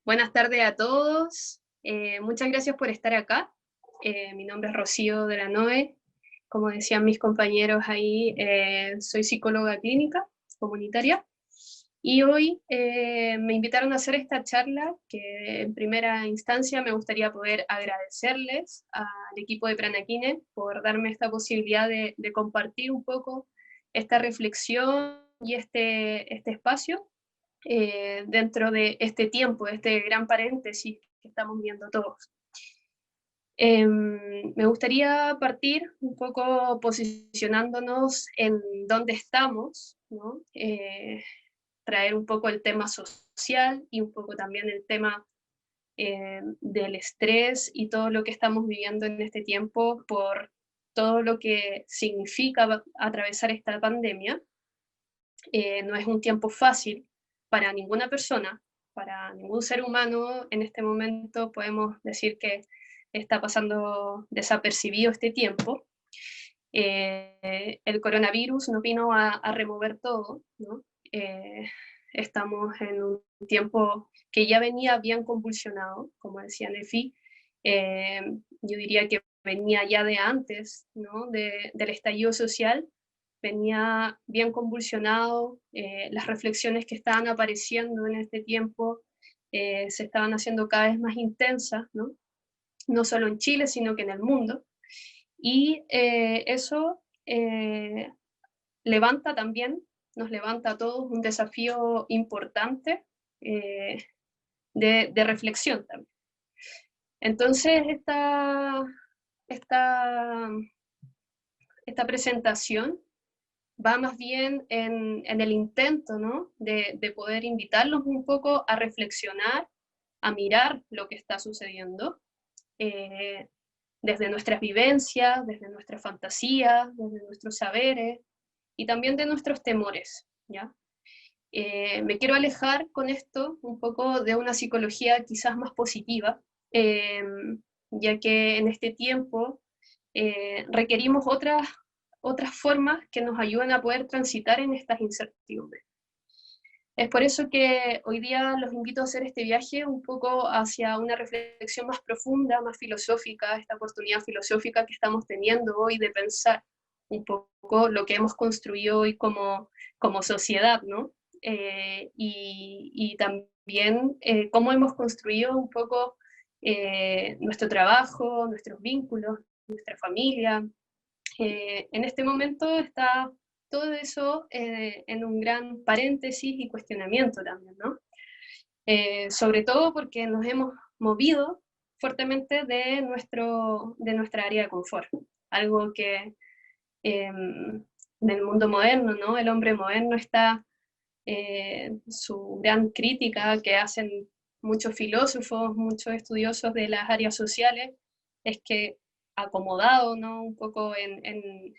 Buenas tardes a todos. Muchas gracias por estar acá. Mi nombre es Rocío de la Noe. Como decían mis compañeros ahí, soy psicóloga clínica comunitaria. Y hoy me invitaron a hacer esta charla que en primera instancia me gustaría poder agradecerles al equipo de Pranaquine por darme esta posibilidad de compartir un poco esta reflexión y este espacio dentro de este tiempo, de este gran paréntesis que estamos viendo todos. Me gustaría partir un poco posicionándonos en dónde estamos, ¿no? Traer un poco el tema social y un poco también el tema del estrés y todo lo que estamos viviendo en este tiempo por todo lo que significa atravesar esta pandemia. No es un tiempo fácil para ninguna persona, para ningún ser humano. En este momento podemos decir que está pasando desapercibido este tiempo. El coronavirus no vino a remover todo, ¿no? Estamos en un tiempo que ya venía bien convulsionado, como decía Nefi. Yo diría que venía ya de antes, ¿no? Del estallido social, venía bien convulsionado. Las reflexiones que estaban apareciendo en este tiempo se estaban haciendo cada vez más intensas, ¿no? No solo en Chile, sino que en el mundo. Y eso levanta también, nos levanta a todos un desafío importante eh, de reflexión también. Entonces, esta, esta presentación va más bien en el intento, ¿no? de poder invitarlos un poco a reflexionar, a mirar lo que está sucediendo, eh, desde nuestras vivencias, desde nuestras fantasías, desde nuestros saberes y también de nuestros temores, ¿ya? Me quiero alejar con esto un poco de una psicología quizás más positiva, eh, ya que en este tiempo requerimos otras formas que nos ayuden a poder transitar en estas incertidumbres. Es por eso que hoy día los invito a hacer este viaje un poco hacia una reflexión más profunda, más filosófica, esta oportunidad filosófica que estamos teniendo hoy de pensar un poco lo que hemos construido hoy como sociedad, ¿no? Y también cómo hemos construido un poco nuestro trabajo, nuestros vínculos, nuestra familia. En este momento está todo eso en un gran paréntesis y cuestionamiento también, ¿no? Sobre todo porque nos hemos movido fuertemente de nuestra área de confort, algo que en el mundo moderno, ¿no? El hombre moderno está, su gran crítica que hacen muchos filósofos, muchos estudiosos de las áreas sociales, es que acomodado, ¿no? Un poco en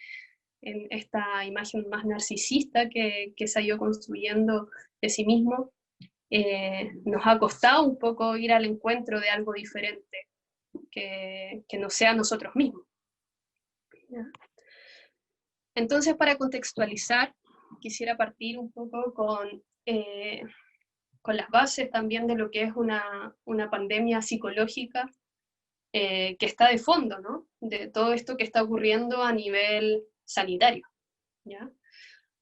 esta imagen más narcisista que se ha ido construyendo de sí mismo, nos ha costado un poco ir al encuentro de algo diferente, que no sea nosotros mismos. ¿Ya? Entonces, para contextualizar, quisiera partir un poco con las bases también de lo que es una pandemia psicológica que está de fondo, ¿no? De todo esto que está ocurriendo a nivel sanitario, ¿ya?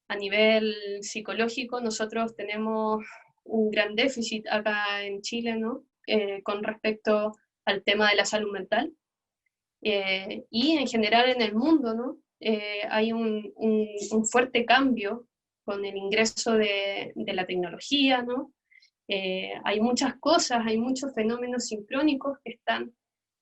A nivel psicológico, nosotros tenemos un gran déficit acá en Chile, ¿no? Con respecto al tema de la salud mental. Y en general en el mundo, ¿no? Hay un fuerte cambio con el ingreso de la tecnología, ¿no? Hay muchas cosas, hay muchos fenómenos sincrónicos que están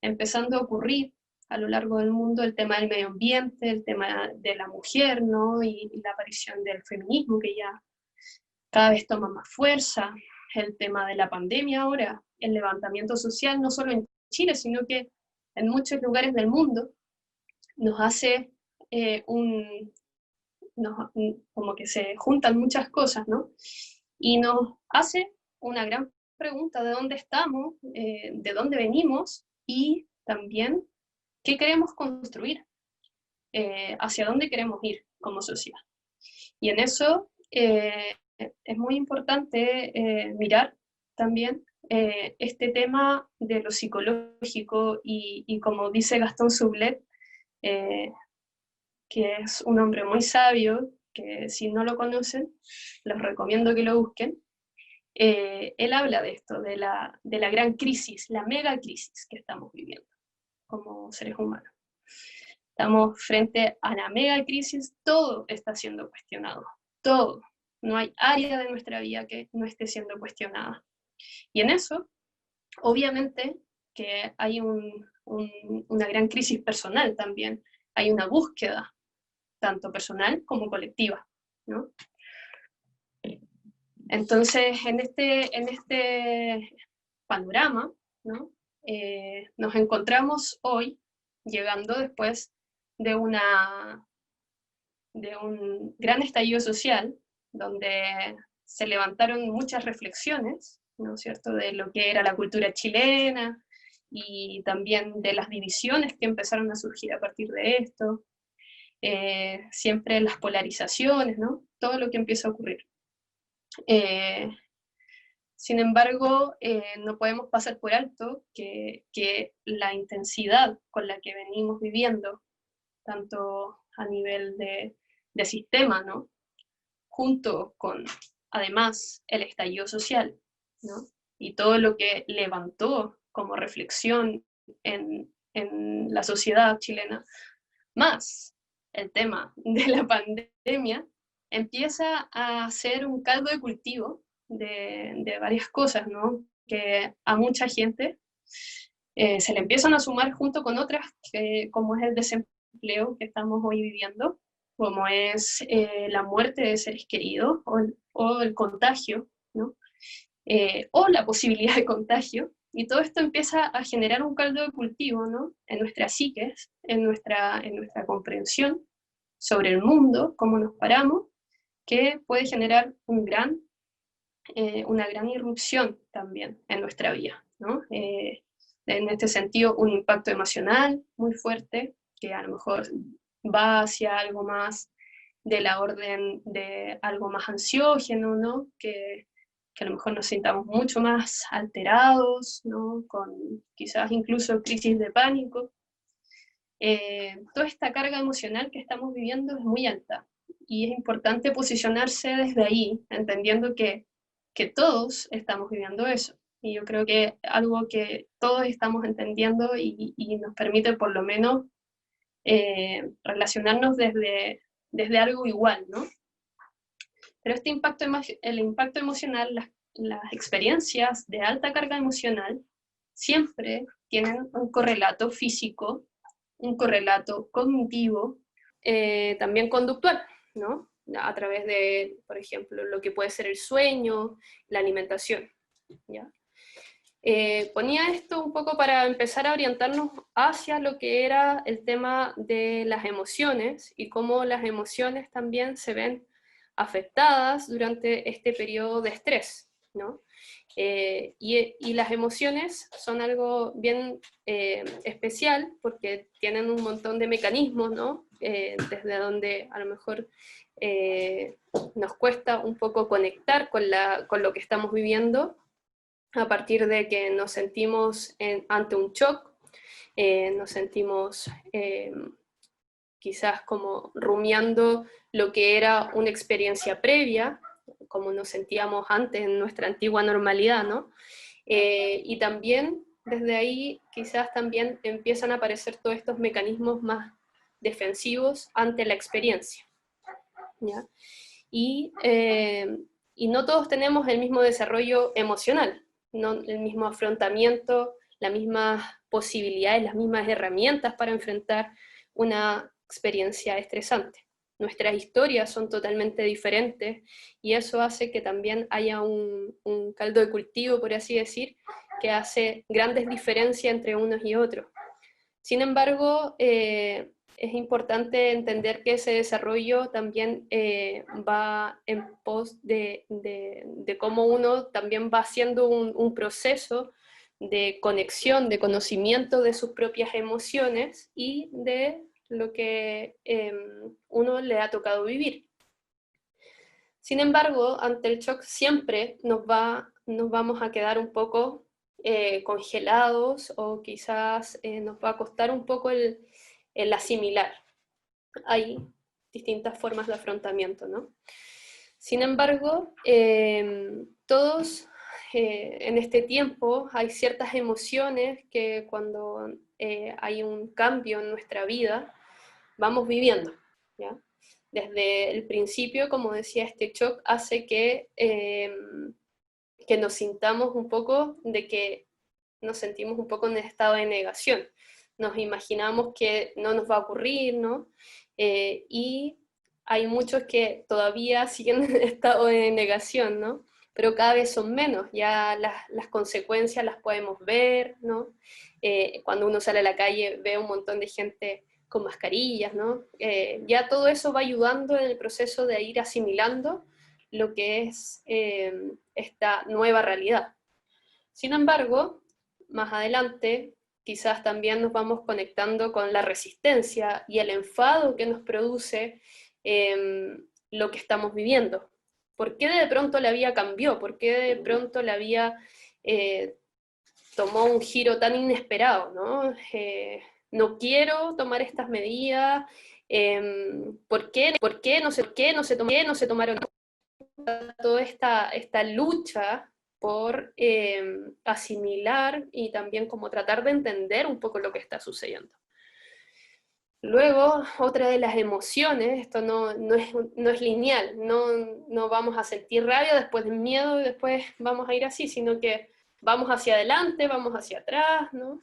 empezando a ocurrir a lo largo del mundo, el tema del medio ambiente, el tema de la mujer, ¿no? Y la aparición del feminismo que ya cada vez toma más fuerza, el tema de la pandemia ahora, el levantamiento social, no solo en Chile, sino que en muchos lugares del mundo, nos hace como que se juntan muchas cosas, ¿no? Y nos hace una gran pregunta de dónde estamos, de dónde venimos y también qué queremos construir, hacia dónde queremos ir como sociedad. Y en eso es muy importante mirar también este tema de lo psicológico y como dice Gastón Sublet, que es un hombre muy sabio, que si no lo conocen, les recomiendo que lo busquen. Él habla de esto, de la gran crisis, la mega crisis que estamos viviendo como seres humanos. Estamos frente a la mega crisis, todo está siendo cuestionado, todo. No hay área de nuestra vida que no esté siendo cuestionada. Y en eso, obviamente, que hay una gran crisis personal también, hay una búsqueda, tanto personal como colectiva, ¿no? Entonces, en este panorama, ¿no? Nos encontramos hoy, llegando después de un gran estallido social, donde se levantaron muchas reflexiones, ¿no es cierto?, de lo que era la cultura chilena, y también de las divisiones que empezaron a surgir a partir de esto, siempre las polarizaciones, ¿no? Todo lo que empieza a ocurrir. Sin embargo, no podemos pasar por alto que la intensidad con la que venimos viviendo, tanto a nivel de sistema, ¿no?, junto con, además, el estallido social, ¿no?, y todo lo que levantó como reflexión en la sociedad chilena, más el tema de la pandemia, empieza a ser un caldo de cultivo de varias cosas, ¿no?, que a mucha gente se le empiezan a sumar junto con otras, como es el desempleo que estamos hoy viviendo, como es la muerte de seres queridos o el contagio, ¿no? O la posibilidad de contagio, y todo esto empieza a generar un caldo de cultivo, ¿no?, en nuestras psiques, en nuestra comprensión sobre el mundo, cómo nos paramos, que puede generar una gran irrupción también en nuestra vida, ¿no? En este sentido, un impacto emocional muy fuerte, que a lo mejor va hacia algo más de la orden de algo más ansiógeno, ¿no?, que a lo mejor nos sintamos mucho más alterados, ¿no?, con quizás incluso crisis de pánico. Toda esta carga emocional que estamos viviendo es muy alta, y es importante posicionarse desde ahí, entendiendo que todos estamos viviendo eso. Y yo creo que algo que todos estamos entendiendo y nos permite por lo menos relacionarnos desde algo igual, ¿no? Pero el impacto emocional, las experiencias de alta carga emocional, siempre tienen un correlato físico, un correlato cognitivo, también conductual, ¿no?, a través de, por ejemplo, lo que puede ser el sueño, la alimentación, ¿ya? Ponía esto un poco para empezar a orientarnos hacia lo que era el tema de las emociones y cómo las emociones también se ven afectadas durante este periodo de estrés, ¿no? Y las emociones son algo bien especial porque tienen un montón de mecanismos, ¿no? Desde donde a lo mejor nos cuesta un poco conectar con lo que estamos viviendo, a partir de que nos sentimos ante un shock, nos sentimos quizás como rumiando lo que era una experiencia previa, como nos sentíamos antes en nuestra antigua normalidad, ¿no? Y también desde ahí quizás también empiezan a aparecer todos estos mecanismos más defensivos ante la experiencia, ¿ya? Y no todos tenemos el mismo desarrollo emocional, no el mismo afrontamiento, las mismas posibilidades, las mismas herramientas para enfrentar una experiencia estresante. Nuestras historias son totalmente diferentes y eso hace que también haya un caldo de cultivo, por así decir, que hace grandes diferencias entre unos y otros. Sin embargo, es importante entender que ese desarrollo también va en pos de cómo uno también va haciendo un proceso de conexión, de conocimiento de sus propias emociones y de lo que uno le ha tocado vivir. Sin embargo, ante el shock siempre nos va nos vamos a quedar un poco congelados, o quizás nos va a costar un poco el asimilar. Hay distintas formas de afrontamiento, ¿no? Sin embargo, todos en este tiempo hay ciertas emociones que cuando hay un cambio en nuestra vida, vamos viviendo, ¿ya? Desde el principio, como decía, este shock hace que nos sintamos un poco, de que nos sentimos un poco en estado de negación. Nos imaginamos que no nos va a ocurrir, ¿no? Y hay muchos que todavía siguen en estado de negación, ¿no? Pero cada vez son menos, ya las consecuencias las podemos ver, ¿no? Cuando uno sale a la calle ve un montón de gente con mascarillas, ¿no? Ya todo eso va ayudando en el proceso de ir asimilando lo que es esta nueva realidad. Sin embargo, más adelante, quizás también nos vamos conectando con la resistencia y el enfado que nos produce lo que estamos viviendo. ¿Por qué de pronto la vida cambió? ¿Por qué de pronto la vida tomó un giro tan inesperado? No quiero tomar estas medidas. ¿Por qué no se tomaron toda esta lucha por asimilar y también como tratar de entender un poco lo que está sucediendo? Luego, otra de las emociones, esto no es lineal, no vamos a sentir rabia, después de miedo y después vamos a ir así, sino que vamos hacia adelante, vamos hacia atrás, ¿no?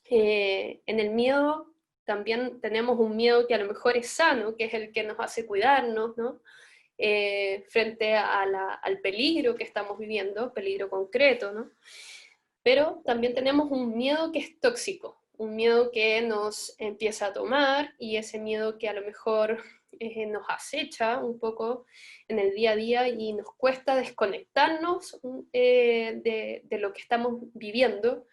En el miedo también tenemos un miedo que a lo mejor es sano, que es el que nos hace cuidarnos, ¿no? Frente al peligro que estamos viviendo, peligro concreto, ¿no? Pero también tenemos un miedo que es tóxico, un miedo que nos empieza a tomar, y ese miedo que a lo mejor nos acecha un poco en el día a día y nos cuesta desconectarnos de lo que estamos viviendo,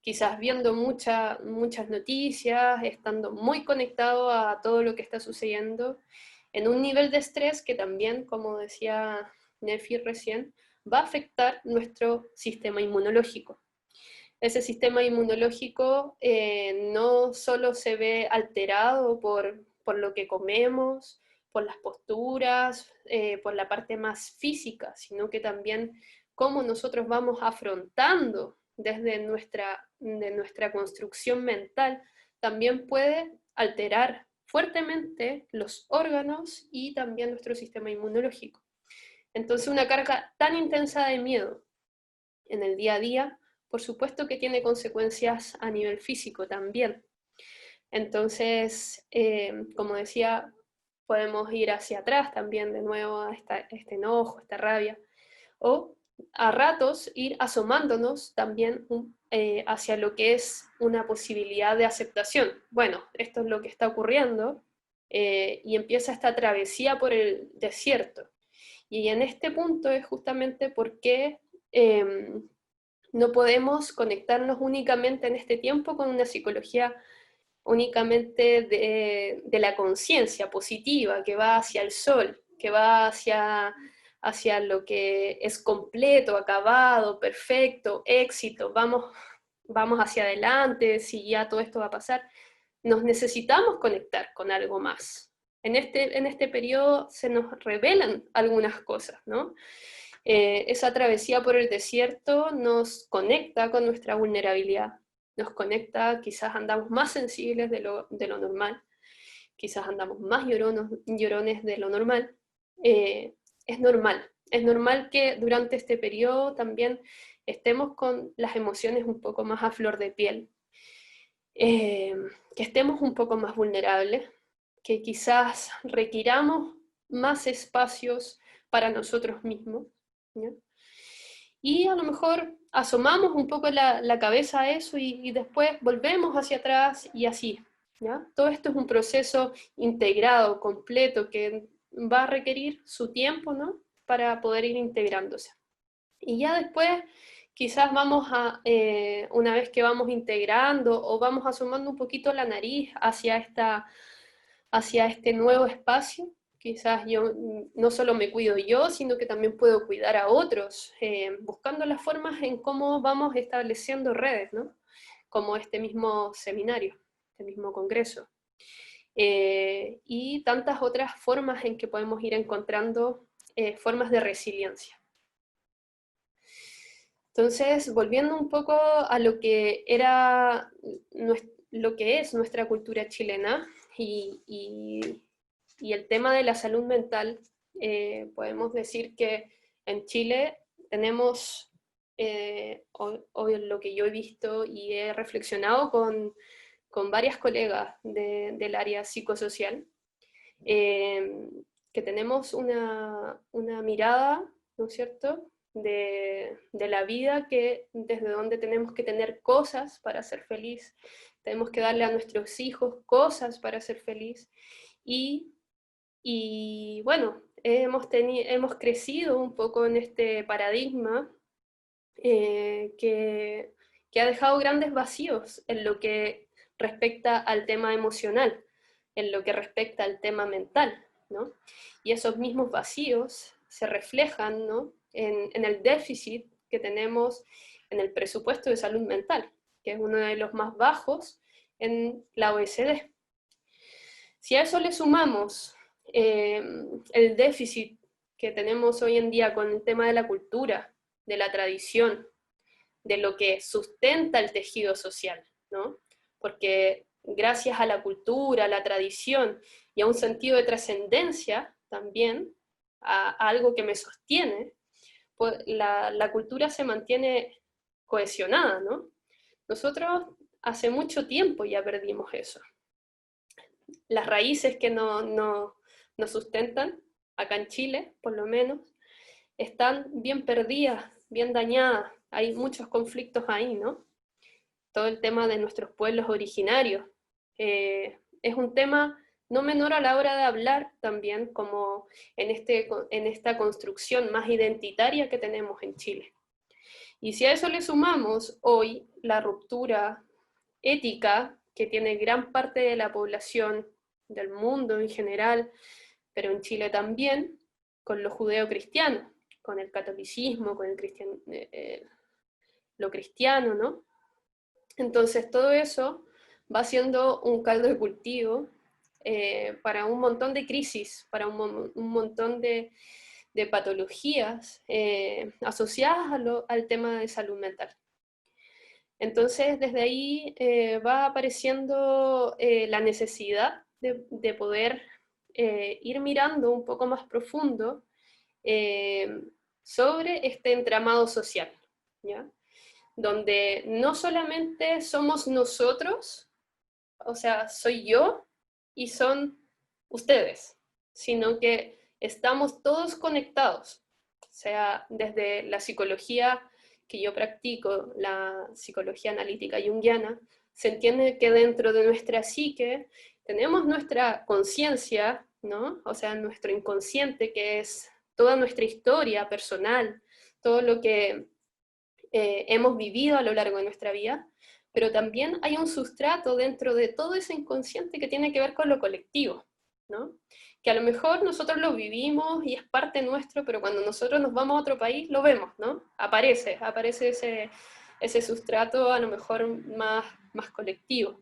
quizás viendo muchas noticias, estando muy conectado a todo lo que está sucediendo, en un nivel de estrés que también, como decía Nefi recién, va a afectar nuestro sistema inmunológico. Ese sistema inmunológico no solo se ve alterado por lo que comemos, por las posturas, por la parte más física, sino que también cómo nosotros vamos afrontando desde de nuestra construcción mental, también puede alterar fuertemente los órganos y también nuestro sistema inmunológico. Entonces, una carga tan intensa de miedo en el día a día, por supuesto que tiene consecuencias a nivel físico también. Entonces, como decía, podemos ir hacia atrás también de nuevo a este enojo, esta rabia, o a ratos ir asomándonos también hacia lo que es una posibilidad de aceptación. Bueno, esto es lo que está ocurriendo, y empieza esta travesía por el desierto. Y en este punto es justamente por qué no podemos conectarnos únicamente en este tiempo con una psicología únicamente de la conciencia positiva, que va hacia el sol, que va hacia lo que es completo, acabado, perfecto, éxito, vamos hacia adelante, si ya todo esto va a pasar. Nos necesitamos conectar con algo más. En este periodo se nos revelan algunas cosas, ¿no? Esa travesía por el desierto nos conecta con nuestra vulnerabilidad, nos conecta, quizás andamos más sensibles de lo normal, quizás andamos más llorones de lo normal. Es normal que durante este periodo también estemos con las emociones un poco más a flor de piel, que estemos un poco más vulnerables, que quizás requiramos más espacios para nosotros mismos, ¿ya? Y a lo mejor asomamos un poco la cabeza a eso y después volvemos hacia atrás y así, ¿ya? Todo esto es un proceso integrado, completo, que va a requerir su tiempo, ¿no? Para poder ir integrándose. Y ya después, quizás una vez que vamos integrando o vamos asomando un poquito la nariz hacia este nuevo espacio, Quizás yo no solo me cuido yo, sino que también puedo cuidar a otros, buscando las formas en cómo vamos estableciendo redes, ¿no? Como este mismo seminario, este mismo congreso. Y tantas otras formas en que podemos ir encontrando formas de resiliencia. Entonces, volviendo un poco a lo que era, lo que es nuestra cultura chilena y el tema de la salud mental, podemos decir que en Chile tenemos, hoy lo que yo he visto y he reflexionado con varias colegas del área psicosocial, que tenemos una mirada, ¿no es cierto?, de la vida, que desde donde tenemos que tener cosas para ser feliz, tenemos que darle a nuestros hijos cosas para ser feliz, y bueno, hemos crecido un poco en este paradigma que ha dejado grandes vacíos en lo que respecta al tema emocional, en lo que respecta al tema mental, ¿no? Y esos mismos vacíos se reflejan, ¿no?, en el déficit que tenemos en el presupuesto de salud mental, que es uno de los más bajos en la OECD. Si a eso le sumamos el déficit que tenemos hoy en día con el tema de la cultura, de la tradición, de lo que sustenta el tejido social, ¿no? Porque gracias a la cultura, a la tradición y a un sentido de trascendencia también, a algo que me sostiene, pues la cultura se mantiene cohesionada, ¿no? Nosotros hace mucho tiempo ya perdimos eso. Las raíces que nos sustentan, acá en Chile, por lo menos, están bien perdidas, bien dañadas. Hay muchos conflictos ahí, ¿no? Todo el tema de nuestros pueblos originarios. Es un tema no menor a la hora de hablar también, como en esta construcción más identitaria que tenemos en Chile. Y si a eso le sumamos hoy la ruptura ética que tiene gran parte de la población del mundo en general, pero en Chile también, con lo judeo-cristiano, con el catolicismo, con lo cristiano, ¿no? Entonces todo eso va siendo un caldo de cultivo para un montón de crisis, para un montón de patologías asociadas al tema de salud mental. Entonces, desde ahí va apareciendo la necesidad de poder ir mirando un poco más profundo sobre este entramado social, ¿ya? Donde no solamente somos nosotros, o sea, soy yo y son ustedes, sino que estamos todos conectados, o sea, desde la psicología que yo practico, la psicología analítica junguiana, se entiende que dentro de nuestra psique tenemos nuestra conciencia, ¿no? O sea, nuestro inconsciente, que es toda nuestra historia personal, todo lo que hemos vivido a lo largo de nuestra vida, pero también hay un sustrato dentro de todo ese inconsciente que tiene que ver con lo colectivo, ¿no? Que a lo mejor nosotros lo vivimos y es parte nuestro, pero cuando nosotros nos vamos a otro país lo vemos, ¿no? Aparece ese sustrato a lo mejor más colectivo.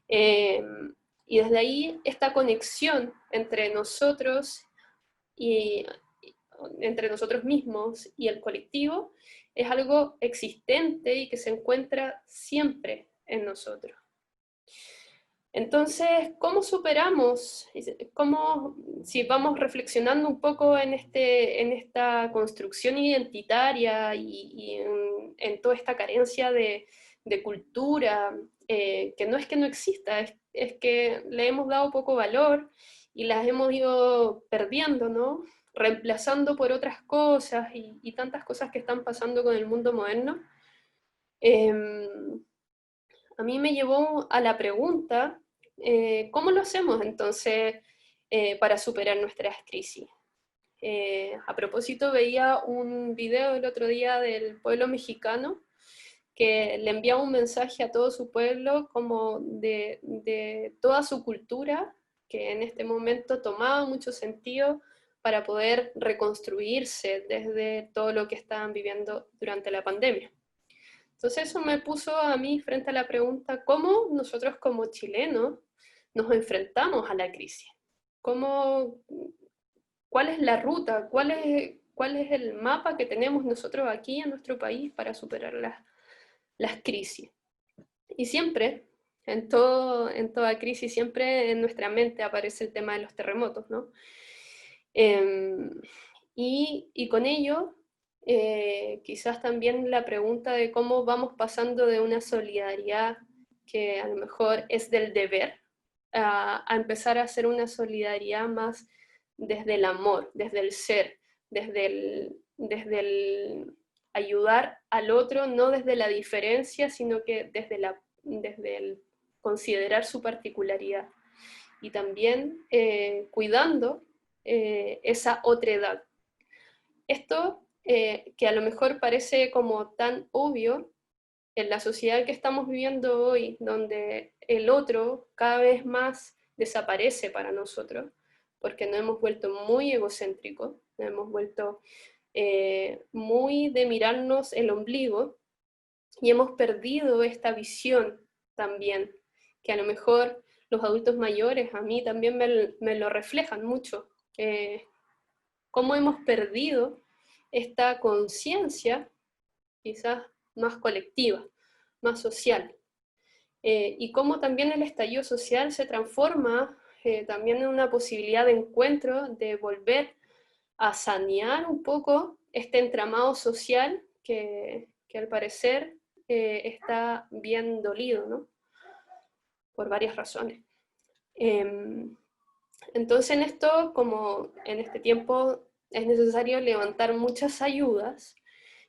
Y desde ahí esta conexión entre nosotros y entre nosotros mismos y el colectivo es algo existente y que se encuentra siempre en nosotros. Entonces, ¿cómo superamos? Si vamos reflexionando un poco en esta construcción identitaria y en toda esta carencia de cultura, que no es que no exista, es que le hemos dado poco valor y las hemos ido perdiendo, ¿no? Reemplazando por otras cosas y tantas cosas que están pasando con el mundo moderno. A mí me llevó a la pregunta, ¿cómo lo hacemos entonces para superar nuestras crisis? A propósito, veía un video el otro día del pueblo mexicano que le enviaba un mensaje a todo su pueblo como de toda su cultura que en este momento tomaba mucho sentido para poder reconstruirse desde todo lo que estaban viviendo durante la pandemia. Entonces eso me puso a mí frente a la pregunta, ¿cómo nosotros como chilenos nos enfrentamos a la crisis? ¿Cómo, ¿Cuál es la ruta? ¿Cuál es el mapa que tenemos nosotros aquí en nuestro país para superar las crisis? Y siempre, en toda crisis, siempre en nuestra mente aparece el tema de los terremotos, ¿no? Y con ello, quizás también la pregunta de cómo vamos pasando de una solidaridad que a lo mejor es del deber, a empezar a hacer una solidaridad más desde el amor, desde el ser, desde el ayudar al otro, no desde la diferencia, sino que desde el considerar su particularidad. Y también cuidando esa otredad. Esto que a lo mejor parece como tan obvio en la sociedad que estamos viviendo hoy, donde el otro cada vez más desaparece para nosotros, porque nos hemos vuelto muy egocéntricos, nos hemos vuelto muy de mirarnos el ombligo, y hemos perdido esta visión también, que a lo mejor los adultos mayores a mí también me lo reflejan mucho, cómo hemos perdido esta conciencia quizás más colectiva, más social, y cómo también el estallido social se transforma también en una posibilidad de encuentro, de volver a sanear un poco este entramado social que al parecer está bien dolido, ¿no? Por varias razones. Entonces en esto, como en este tiempo es necesario levantar muchas ayudas,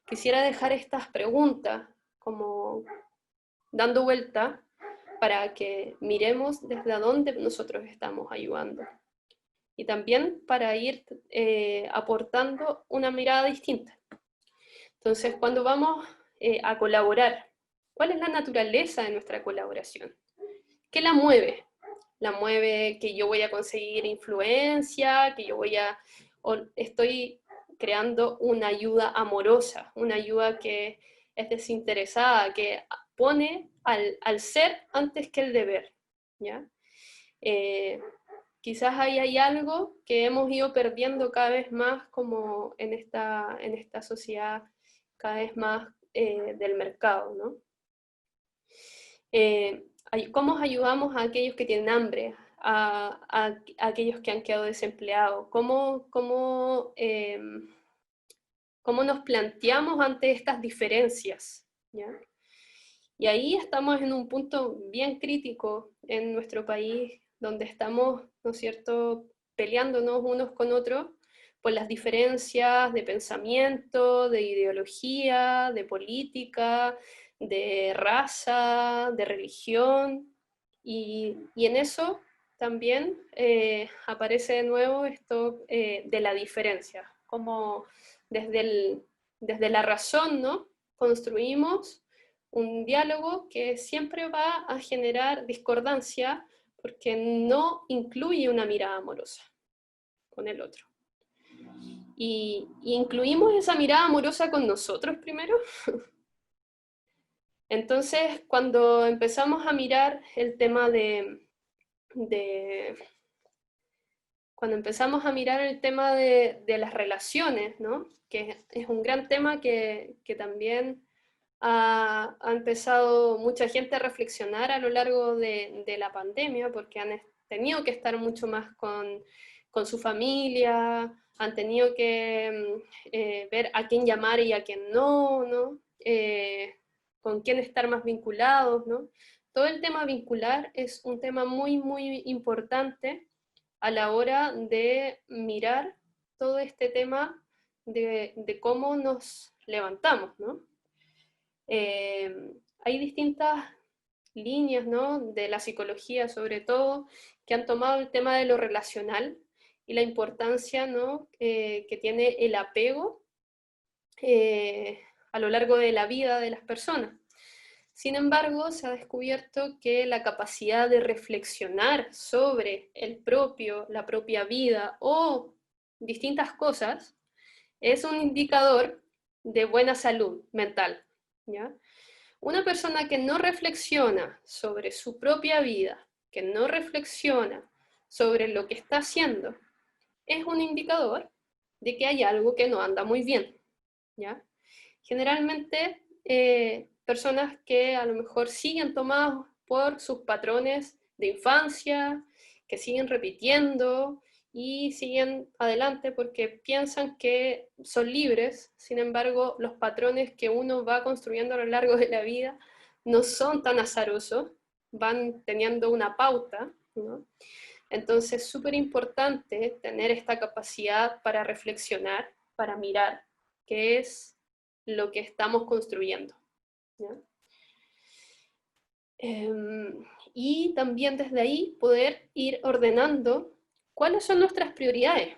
quisiera dejar estas preguntas como dando vuelta para que miremos desde dónde nosotros estamos ayudando. Y también para ir aportando una mirada distinta. Entonces, cuando vamos a colaborar, ¿cuál es la naturaleza de nuestra colaboración? ¿Qué la mueve? La mueve que yo voy a conseguir influencia, que yo estoy creando una ayuda amorosa, una ayuda que es desinteresada, que pone al ser antes que el deber, ¿ya? Quizás ahí hay algo que hemos ido perdiendo cada vez más como en esta sociedad cada vez más del mercado, ¿no? ¿Cómo ayudamos a aquellos que tienen hambre, a aquellos que han quedado desempleados? ¿Cómo nos planteamos ante estas diferencias? ¿Ya? Y ahí estamos en un punto bien crítico en nuestro país, donde estamos, ¿no es cierto?, peleándonos unos con otros por las diferencias de pensamiento, de ideología, de política, de raza, de religión, y en eso también aparece de nuevo esto de la diferencia, como desde la razón, ¿no?, construimos un diálogo que siempre va a generar discordancia porque no incluye una mirada amorosa con el otro. Y incluimos esa mirada amorosa con nosotros primero. Entonces, cuando empezamos a mirar el tema cuando empezamos a mirar el tema de las relaciones, ¿no?, que es un gran tema que también ha empezado mucha gente a reflexionar a lo largo de la pandemia, porque han tenido que estar mucho más con su familia, han tenido que ver a quién llamar y a quién no, ¿no? Con quién estar más vinculados, ¿no? Todo el tema vincular es un tema muy, muy importante a la hora de mirar todo este tema de cómo nos levantamos, ¿no? Hay distintas líneas, ¿no?, de la psicología sobre todo, que han tomado el tema de lo relacional y la importancia, ¿no?, que tiene el apego a lo largo de la vida de las personas. Sin embargo, se ha descubierto que la capacidad de reflexionar sobre la propia vida o distintas cosas es un indicador de buena salud mental, ¿ya? Una persona que no reflexiona sobre su propia vida, que no reflexiona sobre lo que está haciendo, es un indicador de que hay algo que no anda muy bien, ¿ya? Generalmente, personas que a lo mejor siguen tomadas por sus patrones de infancia, que siguen repitiendo y siguen adelante porque piensan que son libres. Sin embargo, los patrones que uno va construyendo a lo largo de la vida no son tan azarosos, van teniendo una pauta, ¿no? Entonces, es súper importante tener esta capacidad para reflexionar, para mirar qué es lo que estamos construyendo, ¿ya? Y también desde ahí poder ir ordenando cuáles son nuestras prioridades.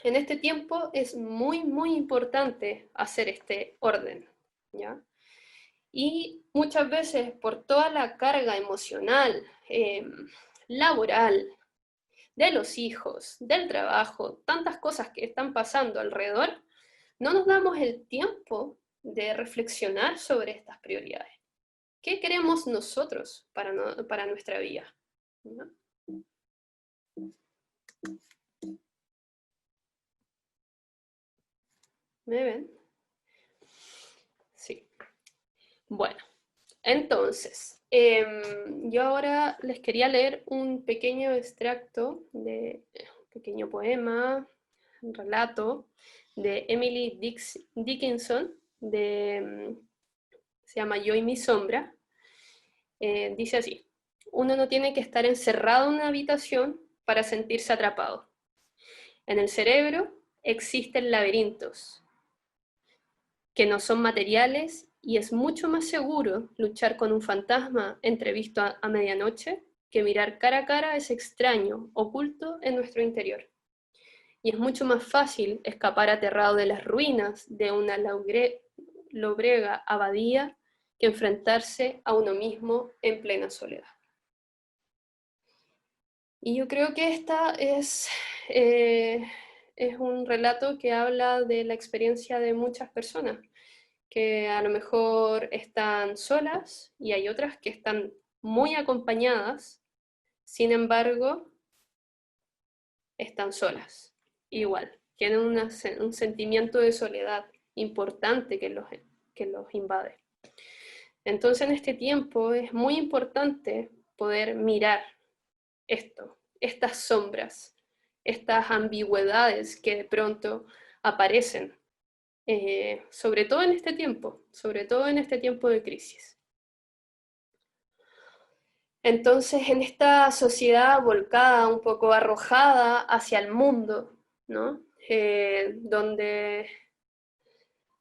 En este tiempo es muy, muy importante hacer este orden, ¿ya? Y muchas veces por toda la carga emocional, laboral, de los hijos, del trabajo, tantas cosas que están pasando alrededor, no nos damos el tiempo de reflexionar sobre estas prioridades. ¿Qué queremos nosotros para nuestra vida? ¿No? ¿Me ven? Sí. Bueno, entonces, yo ahora les quería leer un pequeño extracto de un pequeño poema, un relato de Emily Dickinson, se llama Yo y mi sombra. Dice así: uno no tiene que estar encerrado en una habitación para sentirse atrapado. En el cerebro existen laberintos que no son materiales y es mucho más seguro luchar con un fantasma entrevisto a medianoche que mirar cara a cara a ese extraño oculto en nuestro interior. Y es mucho más fácil escapar aterrado de las ruinas de una lóbrega abadía que enfrentarse a uno mismo en plena soledad. Y yo creo que esta es un relato que habla de la experiencia de muchas personas, que a lo mejor están solas y hay otras que están muy acompañadas, sin embargo, están solas, igual, tienen un sentimiento de soledad importante que los invade. Entonces en este tiempo es muy importante poder mirar estas sombras, estas ambigüedades que de pronto aparecen, sobre todo en este tiempo de crisis. Entonces, en esta sociedad volcada, un poco arrojada hacia el mundo, ¿no?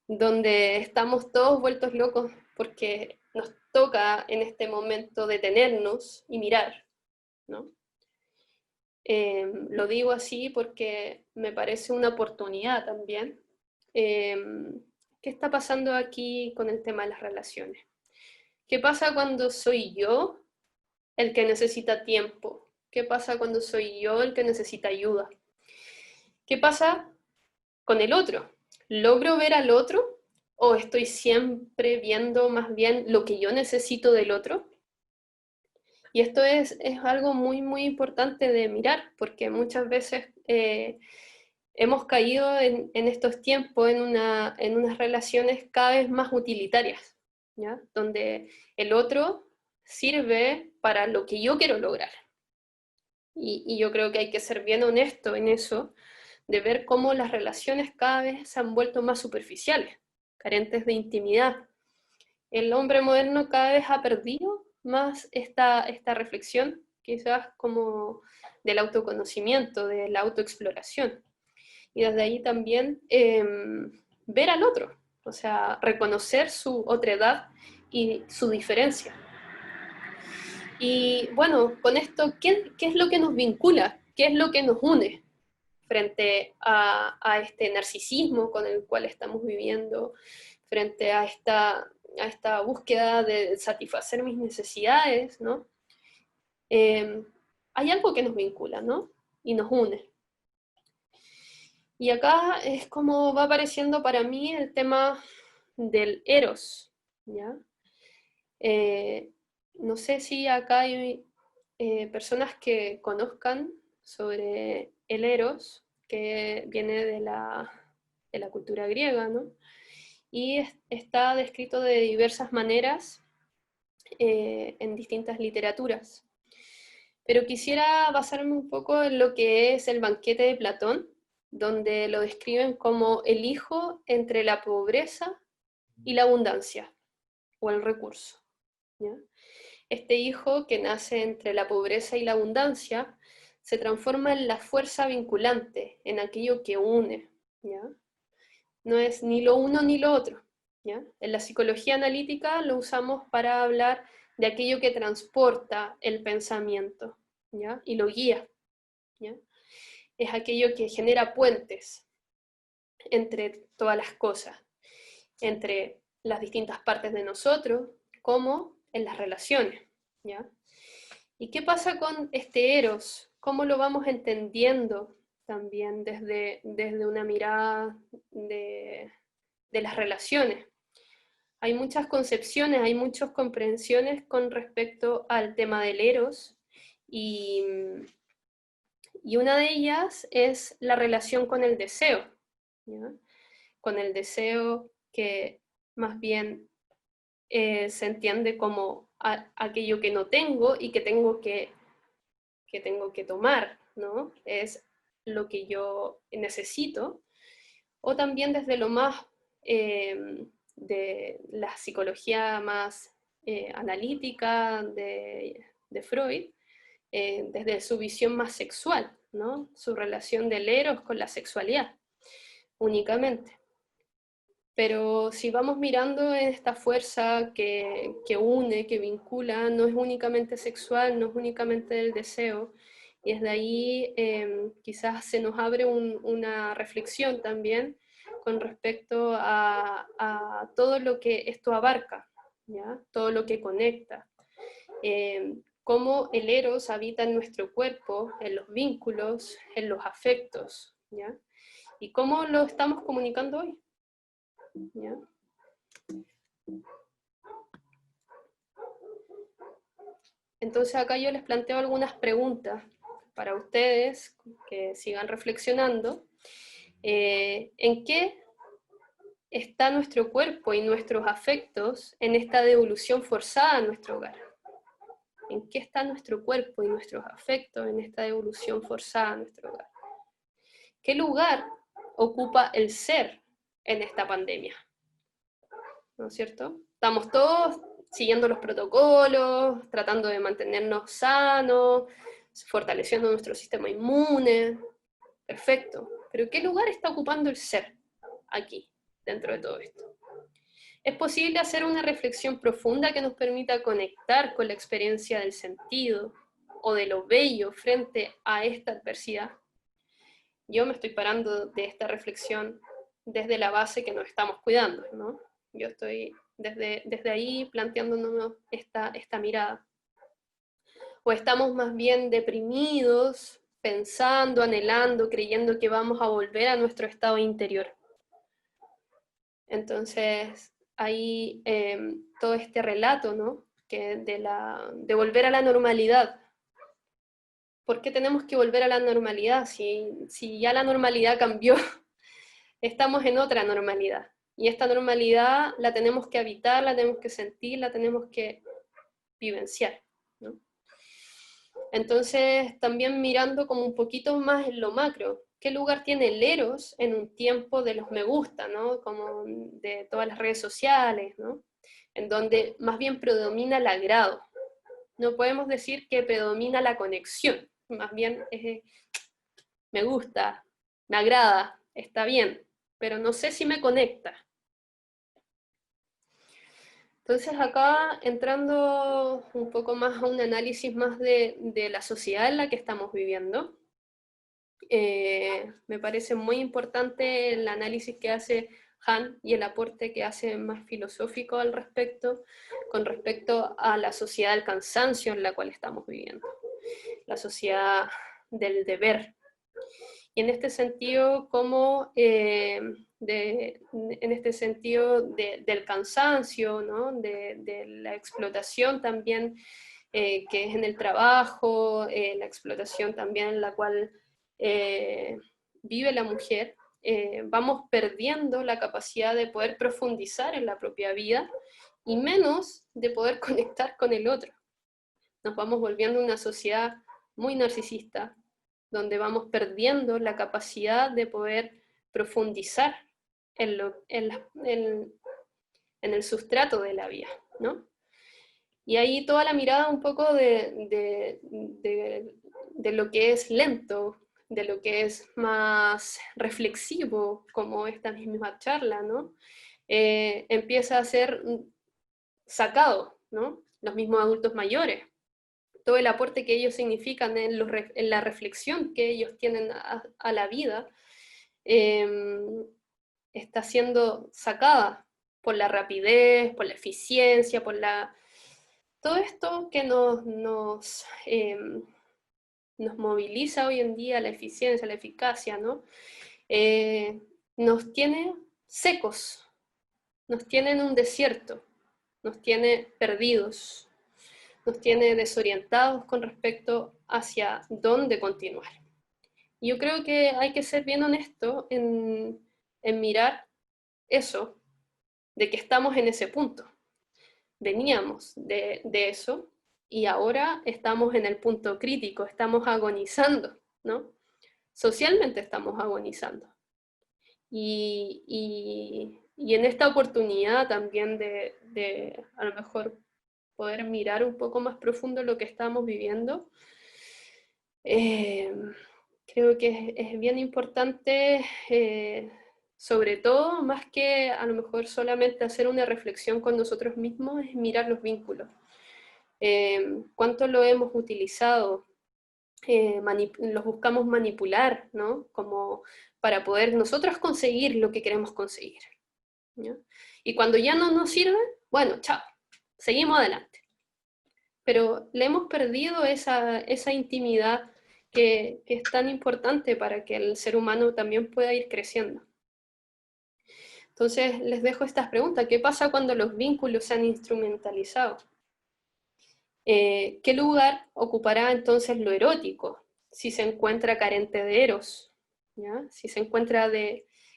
Donde estamos todos vueltos locos porque nos toca en este momento detenernos y mirar, ¿no? Lo digo así porque me parece una oportunidad también. ¿Qué está pasando aquí con el tema de las relaciones? ¿Qué pasa cuando soy yo el que necesita tiempo? ¿Qué pasa cuando soy yo el que necesita ayuda? ¿Qué pasa con el otro? ¿Logro ver al otro o estoy siempre viendo más bien lo que yo necesito del otro? Y esto es algo muy, muy importante de mirar, porque muchas veces hemos caído en estos tiempos en unas relaciones cada vez más utilitarias, ¿ya? Donde el otro sirve para lo que yo quiero lograr. Y yo creo que hay que ser bien honesto en eso, de ver cómo las relaciones cada vez se han vuelto más superficiales, carentes de intimidad. El hombre moderno cada vez ha perdido más esta reflexión, quizás como del autoconocimiento, de la autoexploración. Y desde ahí también ver al otro, o sea, reconocer su otredad y su diferencia. Y bueno, con esto, ¿qué es lo que nos vincula? ¿Qué es lo que nos une frente a este narcisismo con el cual estamos viviendo, frente a a esta búsqueda de satisfacer mis necesidades, ¿no? Hay algo que nos vincula, ¿no? Y nos une. Y acá es como va apareciendo para mí el tema del eros, ¿ya? No sé si acá hay personas que conozcan sobre el eros, que viene de la cultura griega, ¿no? Y está descrito de diversas maneras en distintas literaturas. Pero quisiera basarme un poco en lo que es el banquete de Platón, donde lo describen como el hijo entre la pobreza y la abundancia, o el recurso, ¿ya? Este hijo que nace entre la pobreza y la abundancia se transforma en la fuerza vinculante, en aquello que une, ¿ya? No es ni lo uno ni lo otro, ¿ya? En la psicología analítica lo usamos para hablar de aquello que transporta el pensamiento, ¿ya? Y lo guía, ¿ya? Es aquello que genera puentes entre todas las cosas, entre las distintas partes de nosotros, como en las relaciones, ¿ya? ¿Y qué pasa con este eros? ¿Cómo lo vamos entendiendo también desde una mirada de las relaciones? Hay muchas concepciones, hay muchas comprensiones con respecto al tema del eros, y una de ellas es la relación con el deseo, ¿ya? Con el deseo que más bien se entiende como aquello que no tengo y que tengo que tomar, ¿no? Es lo que yo necesito, o también desde lo más de la psicología más analítica de Freud, desde su visión más sexual, ¿no? Su relación del eros con la sexualidad, únicamente. Pero si vamos mirando en esta fuerza que une, que vincula, no es únicamente sexual, no es únicamente del deseo, y desde ahí quizás se nos abre una reflexión también con respecto a todo lo que esto abarca, ¿ya? Todo lo que conecta. Cómo el eros habita en nuestro cuerpo, en los vínculos, en los afectos, ¿ya? Y cómo lo estamos comunicando hoy, ¿ya? Entonces acá yo les planteo algunas preguntas para ustedes que sigan reflexionando. ¿En qué está nuestro cuerpo y nuestros afectos en esta devolución forzada a nuestro hogar? ¿En qué está nuestro cuerpo y nuestros afectos en esta devolución forzada a nuestro hogar? ¿Qué lugar ocupa el ser en esta pandemia? ¿No es cierto? Estamos todos siguiendo los protocolos, tratando de mantenernos sanos, fortaleciendo nuestro sistema inmune. Perfecto. Pero ¿qué lugar está ocupando el ser aquí, dentro de todo esto? ¿Es posible hacer una reflexión profunda que nos permita conectar con la experiencia del sentido o de lo bello frente a esta adversidad? Yo me estoy parando de esta reflexión desde la base que nos estamos cuidando, ¿no? Yo estoy desde ahí planteándonos esta mirada. O estamos más bien deprimidos, pensando, anhelando, creyendo que vamos a volver a nuestro estado interior. Entonces, hay todo este relato, ¿no? Que de volver a la normalidad. ¿Por qué tenemos que volver a la normalidad si ya la normalidad cambió? Estamos en otra normalidad. Y esta normalidad la tenemos que habitar, la tenemos que sentir, la tenemos que vivenciar, ¿no? Entonces, también mirando como un poquito más en lo macro, ¿qué lugar tiene el eros en un tiempo de los me gusta, ¿no? Como de todas las redes sociales, ¿no? En donde más bien predomina el agrado. No podemos decir que predomina la conexión, más bien es me gusta, me agrada, está bien, pero no sé si me conecta. Entonces acá entrando un poco más a un análisis más de la sociedad en la que estamos viviendo, me parece muy importante el análisis que hace Han y el aporte que hace más filosófico al respecto, con respecto a la sociedad del cansancio en la cual estamos viviendo, la sociedad del deber. Y en este sentido, del cansancio, ¿no? de la explotación también, que es en el trabajo, la explotación también en la cual vive la mujer, vamos perdiendo la capacidad de poder profundizar en la propia vida y menos de poder conectar con el otro. Nos vamos volviendo una sociedad muy narcisista, donde vamos perdiendo la capacidad de poder profundizar en el sustrato de la vida, ¿no? Y ahí toda la mirada un poco de lo que es lento, de lo que es más reflexivo, como esta misma charla, ¿no? Empieza a ser sacado, ¿no? Los mismos adultos mayores, todo el aporte que ellos significan en la reflexión que ellos tienen a la vida, está siendo sacada por la rapidez, por la eficiencia, todo esto que nos moviliza hoy en día, la eficiencia, la eficacia, ¿no? Nos tiene secos, nos tiene en un desierto, nos tiene perdidos, nos tiene desorientados con respecto hacia dónde continuar. Y yo creo que hay que ser bien honesto en mirar eso, de que estamos en ese punto. Veníamos de eso y ahora estamos en el punto crítico, estamos agonizando, ¿no? Socialmente estamos agonizando. Y en esta oportunidad también de a lo mejor poder mirar un poco más profundo lo que estamos viviendo, creo que es bien importante, sobre todo, más que a lo mejor solamente hacer una reflexión con nosotros mismos, es mirar los vínculos. ¿Cuánto lo hemos utilizado? Los buscamos manipular, ¿no? Como para poder nosotros conseguir lo que queremos conseguir, ¿ya? Y cuando ya no nos sirve, bueno, chao, seguimos adelante. Pero le hemos perdido esa intimidad que es tan importante para que el ser humano también pueda ir creciendo. Entonces les dejo estas preguntas. ¿Qué pasa cuando los vínculos se han instrumentalizado? ¿Qué lugar ocupará entonces lo erótico si se encuentra carente de eros? ¿Ya? Si se encuentra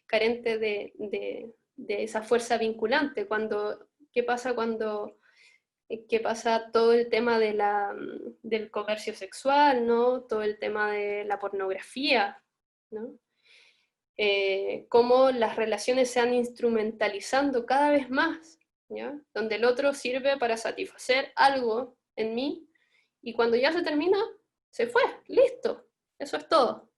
carente de esa fuerza vinculante. ¿Qué pasa todo el tema del comercio sexual, ¿no? Todo el tema de la pornografía, ¿no? Cómo las relaciones se han instrumentalizando cada vez más, ¿ya? Donde el otro sirve para satisfacer algo en mí, y cuando ya se termina, se fue, listo, eso es todo.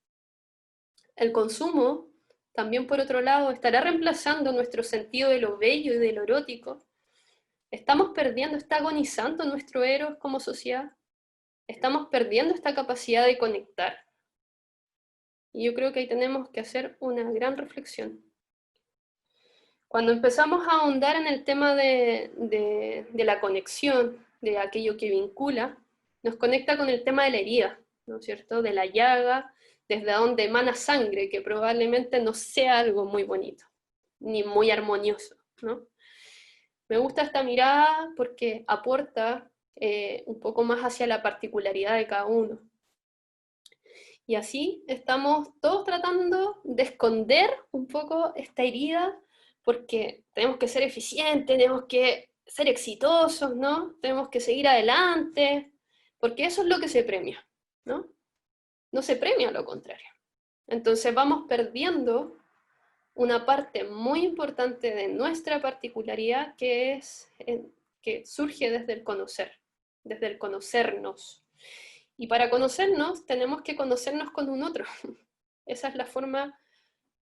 El consumo, también por otro lado, estará reemplazando nuestro sentido de lo bello y de lo erótico. Estamos perdiendo, está agonizando nuestro eros como sociedad. Estamos perdiendo esta capacidad de conectar. Y yo creo que ahí tenemos que hacer una gran reflexión. Cuando empezamos a ahondar en el tema de la conexión, de aquello que vincula, nos conecta con el tema de la herida, ¿no es cierto? De la llaga, desde donde emana sangre, que probablemente no sea algo muy bonito, ni muy armonioso, ¿no? Me gusta esta mirada porque aporta un poco más hacia la particularidad de cada uno. Y así estamos todos tratando de esconder un poco esta herida, porque tenemos que ser eficientes, tenemos que ser exitosos, ¿no? Tenemos que seguir adelante, porque eso es lo que se premia, ¿no? No se premia lo contrario. Entonces vamos perdiendo una parte muy importante de nuestra particularidad, que surge desde el conocer, desde el conocernos. Y para conocernos tenemos que conocernos con un otro. Esa es la forma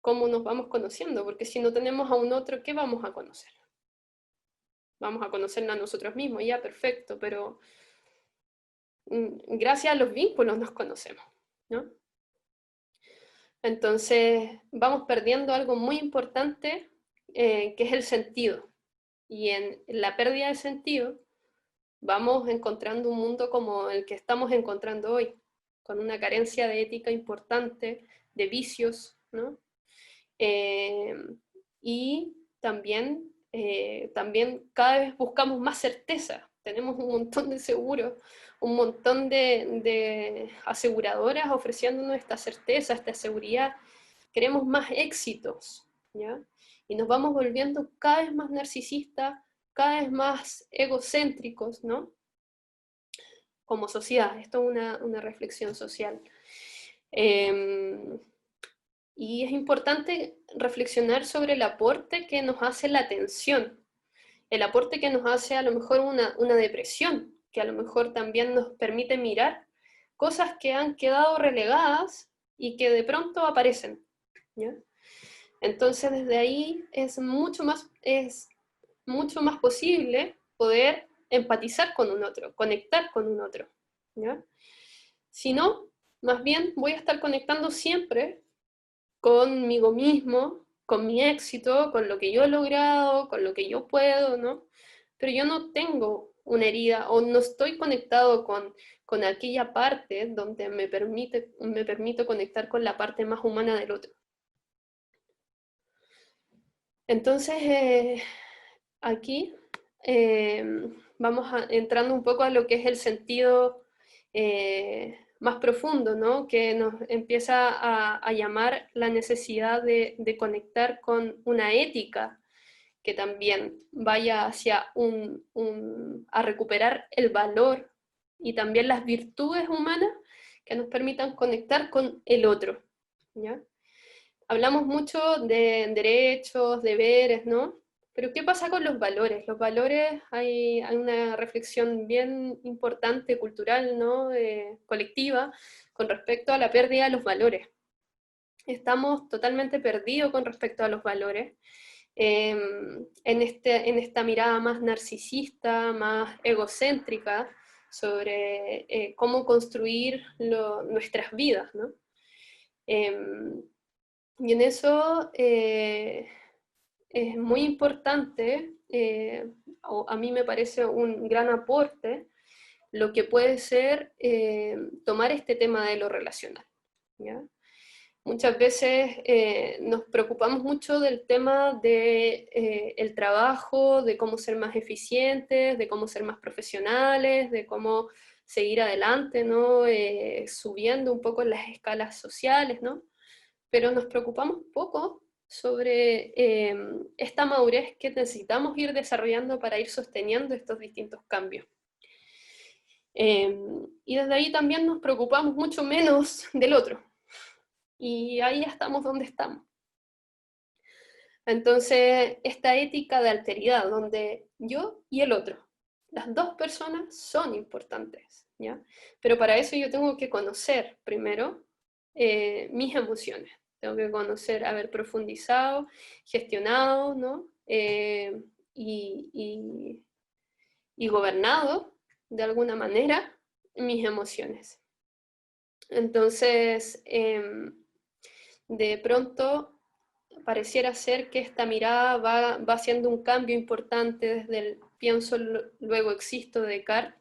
como nos vamos conociendo, porque si no tenemos a un otro, ¿qué vamos a conocer? Vamos a conocernos a nosotros mismos, ya, perfecto, pero gracias a los vínculos nos conocemos, ¿no? Entonces vamos perdiendo algo muy importante, que es el sentido. Y en la pérdida de sentido vamos encontrando un mundo como el que estamos encontrando hoy, con una carencia de ética importante, de vicios, ¿no? Y también, también cada vez buscamos más certeza. Tenemos un montón de seguros, un montón de aseguradoras ofreciéndonos esta certeza, esta seguridad. Queremos más éxitos, ¿ya? Y nos vamos volviendo cada vez más narcisistas, cada vez más egocéntricos, ¿no? Como sociedad, esto es una reflexión social. Y es importante reflexionar sobre el aporte que nos hace la atención, el aporte que nos hace a lo mejor una depresión, que a lo mejor también nos permite mirar cosas que han quedado relegadas y que de pronto aparecen, ¿ya? Entonces desde ahí es mucho más posible poder empatizar con un otro, conectar con un otro, ¿ya? Si no, más bien voy a estar conectando siempre conmigo mismo, con mi éxito, con lo que yo he logrado, con lo que yo puedo, ¿no? Pero yo no tengo una herida o no estoy conectado con aquella parte donde me permito conectar con la parte más humana del otro. Entonces, aquí vamos entrando un poco a lo que es el sentido más profundo, ¿no? Que nos empieza a llamar la necesidad de conectar con una ética que también vaya hacia a recuperar el valor y también las virtudes humanas que nos permitan conectar con el otro, ¿ya? Hablamos mucho de derechos, deberes, ¿no? Pero ¿qué pasa con los valores? Los valores, hay una reflexión bien importante, cultural, ¿no? Colectiva, con respecto a la pérdida de los valores. Estamos totalmente perdidos con respecto a los valores. En esta mirada más narcisista, más egocéntrica, sobre cómo construir nuestras vidas, ¿no? Y en eso es muy importante, a mí me parece un gran aporte, lo que puede ser tomar este tema de lo relacional, ¿ya? Muchas veces nos preocupamos mucho del tema de el trabajo, de cómo ser más eficientes, de cómo ser más profesionales, de cómo seguir adelante, ¿no? Subiendo un poco en las escalas sociales, ¿no? Pero nos preocupamos poco sobre esta madurez que necesitamos ir desarrollando para ir sosteniendo estos distintos cambios. Y desde ahí también nos preocupamos mucho menos del otro. Y ahí ya estamos donde estamos. Entonces, esta ética de alteridad, donde yo y el otro, las dos personas son importantes, ¿ya? Pero para eso yo tengo que conocer primero mis emociones. Tengo que conocer, haber profundizado, gestionado, ¿no? Y gobernado, de alguna manera, mis emociones. Entonces, de pronto pareciera ser que esta mirada va haciendo un cambio importante desde el pienso, luego existo de Descartes,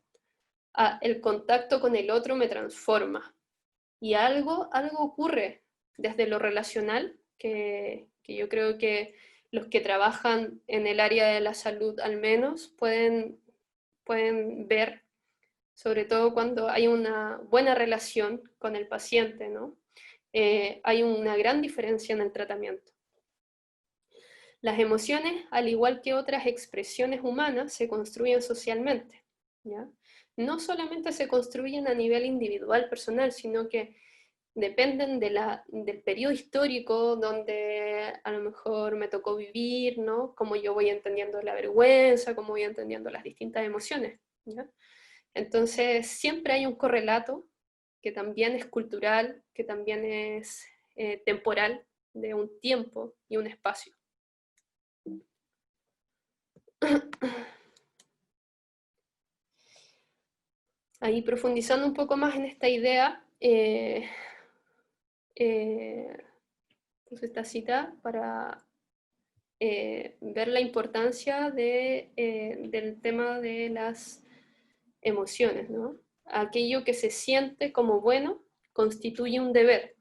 a el contacto con el otro me transforma. Y algo ocurre desde lo relacional, que yo creo que los que trabajan en el área de la salud al menos pueden ver, sobre todo cuando hay una buena relación con el paciente, ¿no? Hay una gran diferencia en el tratamiento. Las emociones, al igual que otras expresiones humanas, se construyen socialmente, ¿ya? No solamente se construyen a nivel individual, personal, sino que dependen del periodo histórico donde a lo mejor me tocó vivir, ¿no? Cómo yo voy entendiendo la vergüenza, cómo voy entendiendo las distintas emociones, ¿ya? Entonces, siempre hay un correlato que también es cultural, que también es temporal, de un tiempo y un espacio. Ahí profundizando un poco más en esta idea, puse esta cita para ver la importancia del tema de las emociones, ¿no? Aquello que se siente como bueno constituye un deber.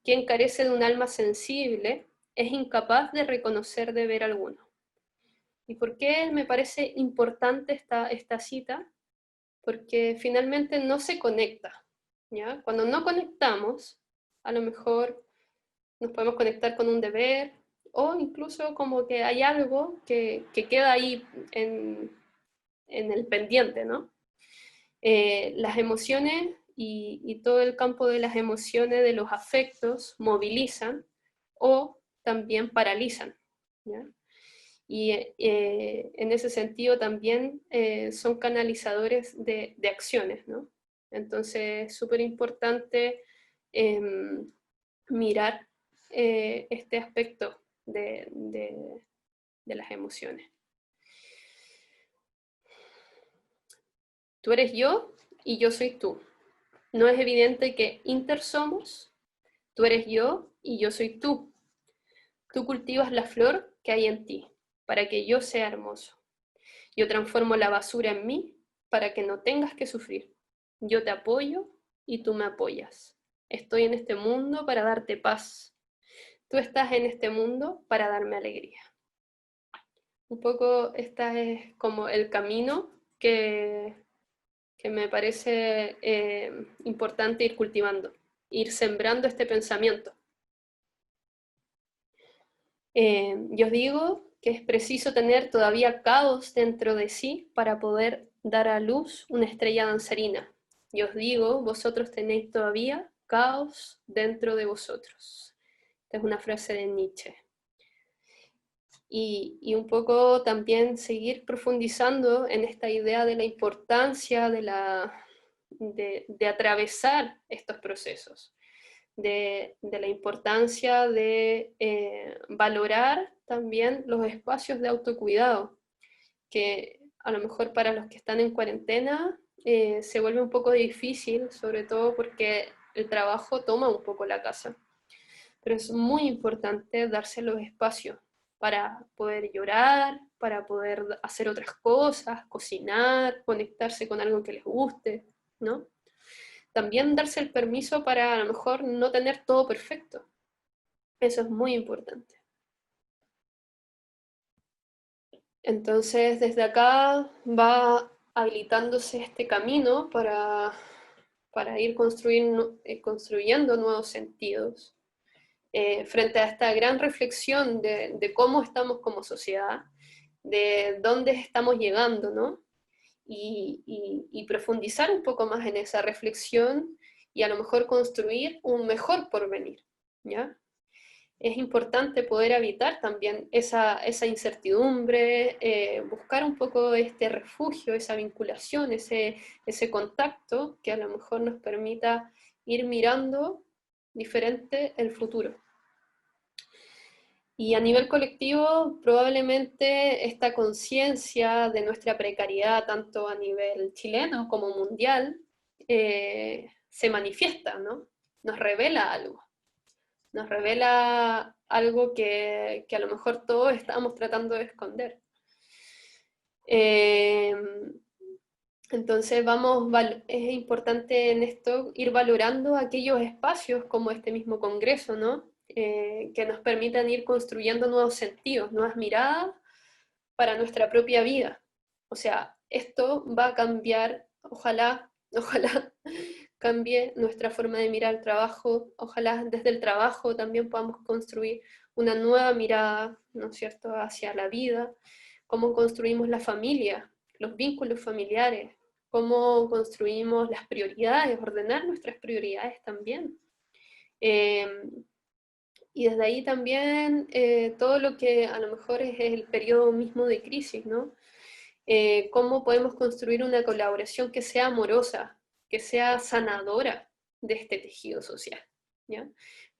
Quien carece de un alma sensible es incapaz de reconocer deber alguno. ¿Y por qué me parece importante esta cita? Porque finalmente no se conecta, ¿ya? Cuando no conectamos, a lo mejor nos podemos conectar con un deber, o incluso como que hay algo que queda ahí en el pendiente, ¿no? Las emociones y todo el campo de las emociones, de los afectos, movilizan o también paralizan, ¿ya? Y en ese sentido también son canalizadores de acciones, ¿no? Entonces es súper importante mirar este aspecto de las emociones. Tú eres yo y yo soy tú. ¿No es evidente que intersomos? Tú eres yo y yo soy tú. Tú cultivas la flor que hay en ti, para que yo sea hermoso. Yo transformo la basura en mí, para que no tengas que sufrir. Yo te apoyo y tú me apoyas. Estoy en este mundo para darte paz. Tú estás en este mundo para darme alegría. Un poco este es como el camino que me parece importante ir cultivando, ir sembrando este pensamiento. Yo digo que es preciso tener todavía caos dentro de sí para poder dar a luz una estrella danzarina. Yo os digo, vosotros tenéis todavía caos dentro de vosotros. Esta es una frase de Nietzsche. Y un poco también seguir profundizando en esta idea de la importancia de atravesar estos procesos, de la importancia de valorar también los espacios de autocuidado, que a lo mejor para los que están en cuarentena se vuelve un poco difícil, sobre todo porque el trabajo toma un poco la casa. Pero es muy importante darse los espacios para poder llorar, para poder hacer otras cosas, cocinar, conectarse con algo que les guste, ¿no? También darse el permiso para a lo mejor no tener todo perfecto. Eso es muy importante. Entonces, desde acá va habilitándose este camino para ir construyendo nuevos sentidos. Frente a esta gran reflexión de cómo estamos como sociedad, de dónde estamos llegando, ¿no? Y profundizar un poco más en esa reflexión y a lo mejor construir un mejor porvenir, ¿ya? Es importante poder evitar también esa incertidumbre, buscar un poco este refugio, esa vinculación, ese contacto que a lo mejor nos permita ir mirando diferente el futuro. Y a nivel colectivo, probablemente esta conciencia de nuestra precariedad, tanto a nivel chileno como mundial, se manifiesta, ¿no? Nos revela algo. Nos revela algo que a lo mejor todos estamos tratando de esconder. Entonces es importante en esto ir valorando aquellos espacios como este mismo congreso, ¿no? Que nos permitan ir construyendo nuevos sentidos, nuevas miradas para nuestra propia vida. O sea, esto va a cambiar, ojalá cambie nuestra forma de mirar el trabajo, ojalá desde el trabajo también podamos construir una nueva mirada, ¿no es cierto?, hacia la vida, cómo construimos la familia, los vínculos familiares, cómo construimos las prioridades, ordenar nuestras prioridades también. Y desde ahí también todo lo que a lo mejor es el periodo mismo de crisis, ¿no? Cómo podemos construir una colaboración que sea amorosa, que sea sanadora de este tejido social, ¿ya?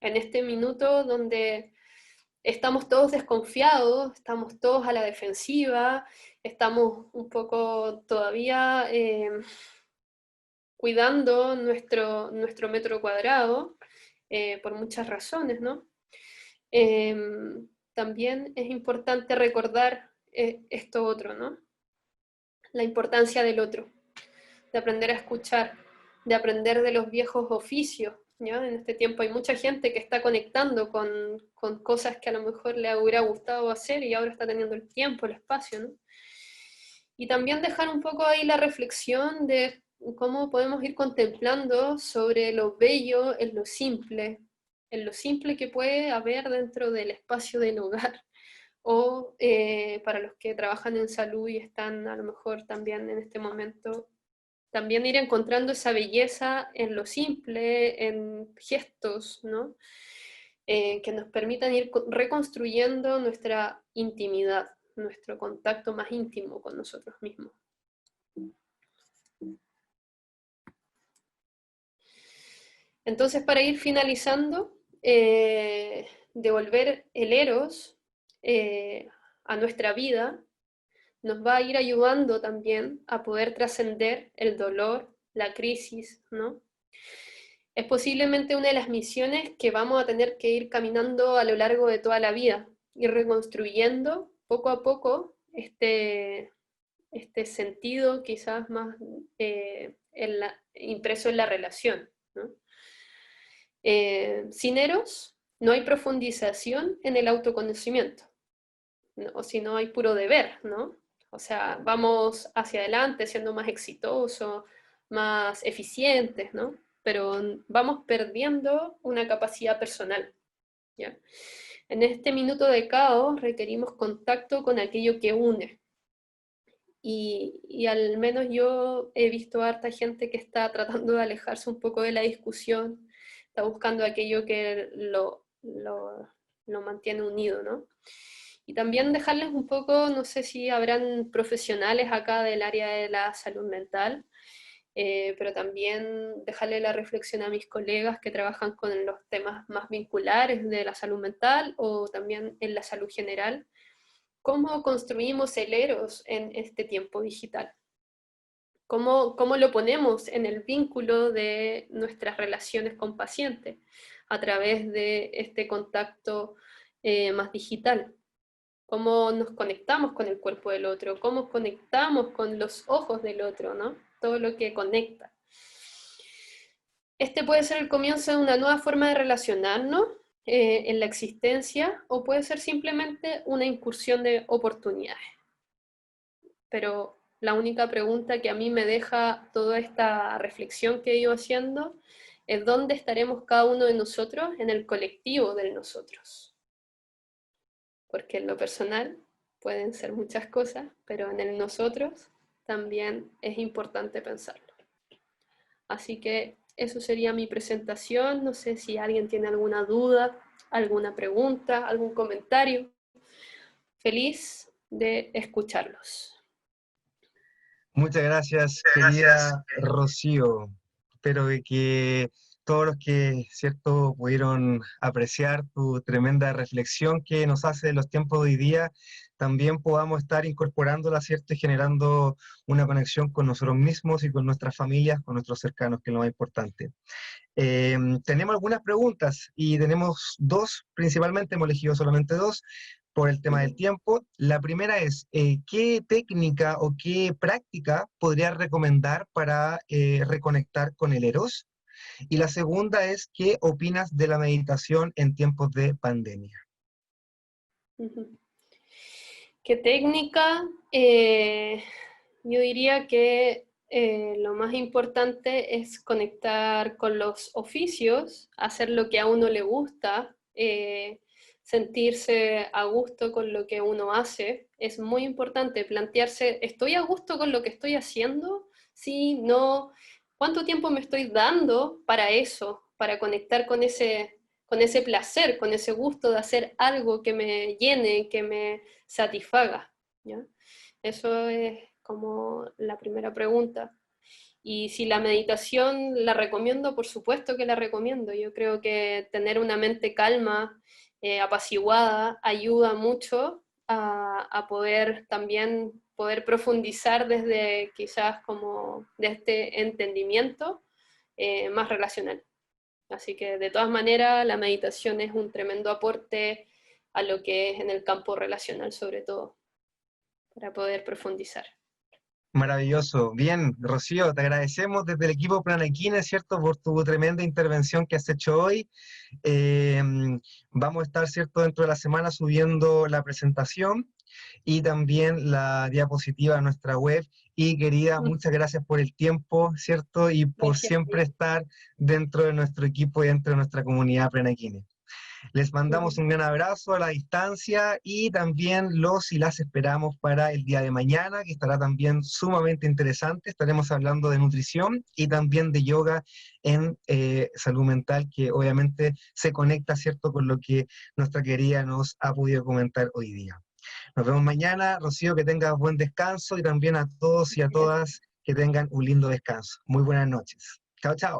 En este minuto donde estamos todos desconfiados, estamos todos a la defensiva, estamos un poco todavía cuidando nuestro metro cuadrado, por muchas razones, ¿no? también es importante recordar esto otro, ¿no? La importancia del otro, de aprender a escuchar, de aprender de los viejos oficios, ¿ya? En este tiempo hay mucha gente que está conectando con cosas que a lo mejor le hubiera gustado hacer y ahora está teniendo el tiempo, el espacio, ¿no? Y también dejar un poco ahí la reflexión de cómo podemos ir contemplando sobre lo bello en lo simple que puede haber dentro del espacio del hogar, o para los que trabajan en salud y están a lo mejor también en este momento, también ir encontrando esa belleza en lo simple, en gestos, ¿no? Que nos permitan ir reconstruyendo nuestra intimidad, nuestro contacto más íntimo con nosotros mismos. Entonces, para ir finalizando, devolver el eros a nuestra vida nos va a ir ayudando también a poder trascender el dolor, la crisis, ¿no? Es posiblemente una de las misiones que vamos a tener que ir caminando a lo largo de toda la vida, ir reconstruyendo poco a poco este sentido quizás más impreso en la relación, ¿no? Sin eros no hay profundización en el autoconocimiento, ¿no? O si no hay puro deber, ¿no? O sea, vamos hacia adelante siendo más exitosos, más eficientes, ¿no? Pero vamos perdiendo una capacidad personal, ¿ya? En este minuto de caos requerimos contacto con aquello que une. Y al menos yo he visto a harta gente que está tratando de alejarse un poco de la discusión, está buscando aquello que lo mantiene unido, ¿no? Y también dejarles un poco, no sé si habrán profesionales acá del área de la salud mental, pero también dejarle la reflexión a mis colegas que trabajan con los temas más vinculares de la salud mental o también en la salud general. ¿Cómo construimos el eros en este tiempo digital? ¿Cómo lo ponemos en el vínculo de nuestras relaciones con pacientes a través de este contacto más digital? ¿Cómo nos conectamos con el cuerpo del otro? ¿Cómo conectamos con los ojos del otro, ¿no? Todo lo que conecta. Este puede ser el comienzo de una nueva forma de relacionarnos en la existencia, o puede ser simplemente una incursión de oportunidades. Pero la única pregunta que a mí me deja toda esta reflexión que he ido haciendo es dónde estaremos cada uno de nosotros en el colectivo del nosotros. Porque en lo personal pueden ser muchas cosas, pero en el nosotros también es importante pensarlo. Así que eso sería mi presentación. No sé si alguien tiene alguna duda, alguna pregunta, algún comentario. Feliz de escucharlos. Muchas gracias, querida Rocío. Espero que todos los que, cierto, pudieron apreciar tu tremenda reflexión que nos hace de los tiempos de hoy día, también podamos estar incorporándola, cierto, y generando una conexión con nosotros mismos y con nuestras familias, con nuestros cercanos, que es lo más importante. Tenemos algunas preguntas y tenemos dos, principalmente hemos elegido solamente dos por el tema del tiempo. La primera es, ¿qué técnica o qué práctica podrías recomendar para reconectar con el eros? Y la segunda es, ¿qué opinas de la meditación en tiempos de pandemia? ¿Qué técnica? Yo diría que lo más importante es conectar con los oficios, hacer lo que a uno le gusta, sentirse a gusto con lo que uno hace. Es muy importante plantearse, ¿estoy a gusto con lo que estoy haciendo? Sí, no. ¿Cuánto tiempo me estoy dando para eso, para conectar con ese placer, con ese gusto de hacer algo que me llene, que me satisfaga, ¿ya? Eso es como la primera pregunta. Y si la meditación la recomiendo, por supuesto que la recomiendo. Yo creo que tener una mente calma, apaciguada, ayuda mucho a poder también poder profundizar desde quizás como de este entendimiento más relacional. Así que de todas maneras la meditación es un tremendo aporte a lo que es en el campo relacional sobre todo, para poder profundizar. Maravilloso. Bien, Rocío, te agradecemos desde el equipo Planaquines, ¿cierto?, por tu tremenda intervención que has hecho hoy. Eh, Vamos a estar, ¿cierto?, dentro de la semana subiendo la presentación y también la diapositiva a nuestra web. Y querida, muchas gracias por el tiempo, ¿cierto?, y por Gracias. siempre estar dentro de nuestro equipo y dentro de nuestra comunidad Planaquines. Les mandamos un gran abrazo a la distancia y también los y las esperamos para el día de mañana, que estará también sumamente interesante. Estaremos hablando de nutrición y también de yoga en salud mental, que obviamente se conecta, ¿cierto?, con lo que nuestra querida nos ha podido comentar hoy día. Nos vemos mañana. Rocío, que tengas buen descanso, y también a todos y a todas que tengan un lindo descanso. Muy buenas noches. Chao, chao.